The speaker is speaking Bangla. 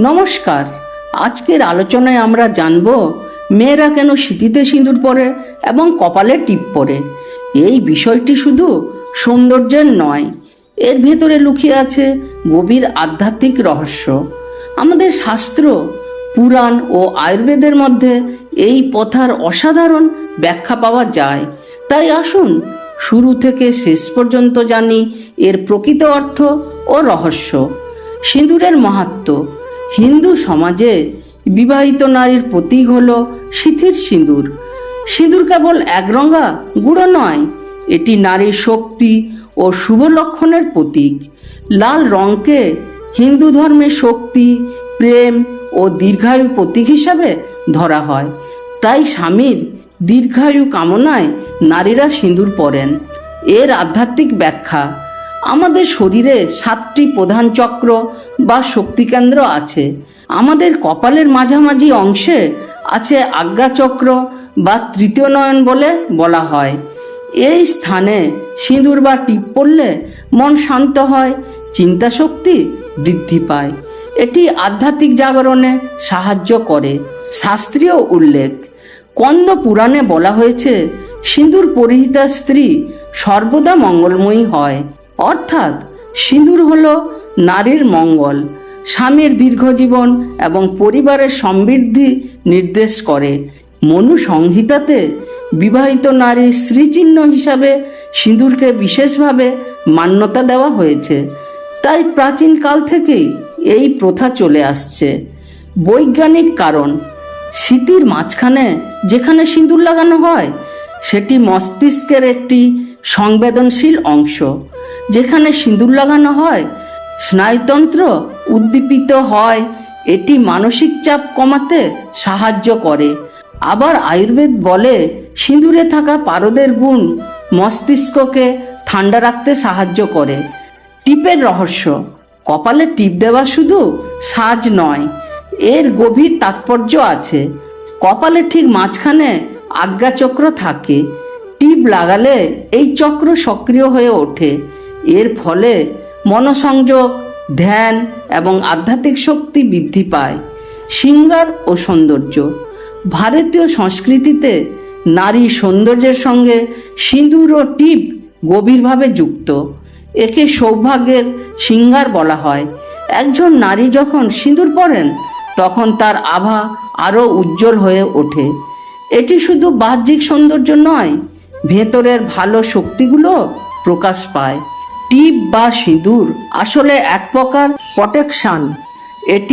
নমস্কার। আজকের আলোচনায় আমরা জানব মেয়েরা কেন সিঁথিতে সিঁদুর পরে এবং কপালে টিপ পরে। এই বিষয়টি শুধু সৌন্দর্যের নয়, এর ভেতরে লুকিয়ে আছে গভীর আধ্যাত্মিক রহস্য। আমাদের শাস্ত্র, পুরাণ ও আয়ুর্বেদের মধ্যে এই প্রথার অসাধারণ ব্যাখ্যা পাওয়া যায়। তাই আসুন শুরু থেকে শেষ পর্যন্ত জানি এর প্রকৃত অর্থ ও রহস্য। সিঁদুরের মাহাত্ম্য। হিন্দু সমাজে বিবাহিত নারীর প্রতীক হল সিঁথির সিঁদুর। সিঁদুর কেবল একরঙা গুঁড়ো নয়, এটি নারীর শক্তি ও শুভ লক্ষণের প্রতীক। লাল রঙকে হিন্দু ধর্মে শক্তি, প্রেম ও দীর্ঘায়ু প্রতীক হিসাবে ধরা হয়। তাই স্বামীর দীর্ঘায়ু কামনায় নারীরা সিঁদুর পরেন। এর আধ্যাত্মিক ব্যাখ্যা। আমাদের শরীরে 7টি প্রধান চক্র বা শক্তিকেন্দ্র আছে। আমাদের কপালের মাঝামাঝি অংশে আছে আজ্ঞাচক্র বা তৃতীয় নয়ন বলে বলা হয়। এই স্থানে সিঁদুর বা টিপ পড়লে মন শান্ত হয়, চিন্তা শক্তি বৃদ্ধি পায়। এটি আধ্যাত্মিক জাগরণে সাহায্য করে। শাস্ত্রীয় উল্লেখ। কন্দ পুরাণে বলা হয়েছে, সিঁদুর পরিহিতা স্ত্রী সর্বদা মঙ্গলময়ী হয়। অর্থাৎ সিঁদুর হলো নারীর মঙ্গল, স্বামীর দীর্ঘজীবন এবং পরিবারের সমৃদ্ধি নির্দেশ করে। মনু সংহিতাতে বিবাহিত নারীর শ্রীচিহ্ন হিসাবে সিঁদুরকে বিশেষভাবে মান্যতা দেওয়া হয়েছে। তাই প্রাচীনকাল থেকেই এই প্রথা চলে আসছে। বৈজ্ঞানিক কারণ। সিঁথির মাঝখানে যেখানে সিঁদুর লাগানো হয় সেটি মস্তিষ্কের একটি সংবেদনশীল অংশ। যেখানে সিঁদুর লাগানো হয় স্নায়ুতন্ত্র উদ্দীপিত হয়, এটি মানসিক চাপ কমাতে সাহায্য করে। আবার আয়ুর্বেদ বলে সিঁদুরে থাকা পারদের গুণ মস্তিষ্ককে ঠান্ডা রাখতে সাহায্য করে। টিপের রহস্য। কপালে টিপ দেওয়া শুধু সাজ নয়, এর গভীর তাৎপর্য আছে। কপালে ঠিক মাঝখানে আজ্ঞাচক্র থাকে। টিপ লাগালে এই চক্র সক্রিয় হয়ে ওঠে। এর ফলে মনোসংযোগ, ধ্যান এবং আধ্যাত্মিক শক্তি বৃদ্ধি পায়। শৃঙ্গার ও সৌন্দর্য। ভারতীয় সংস্কৃতিতে নারী সৌন্দর্যের সঙ্গে সিঁদুর ও টিপ গভীরভাবে যুক্ত। একে সৌভাগ্যের শৃঙ্গার বলা হয়। একজন নারী যখন সিঁদুর পরেন তখন তার আভা আরও উজ্জ্বল হয়ে ওঠে। এটি শুধু বাহ্যিক সৌন্দর্য নয়, ভেতরের ভালো শক্তিগুলো প্রকাশ পায়। টিপ বা সিঁদুর আসলে এক প্রকার প্রটেকশন। এটি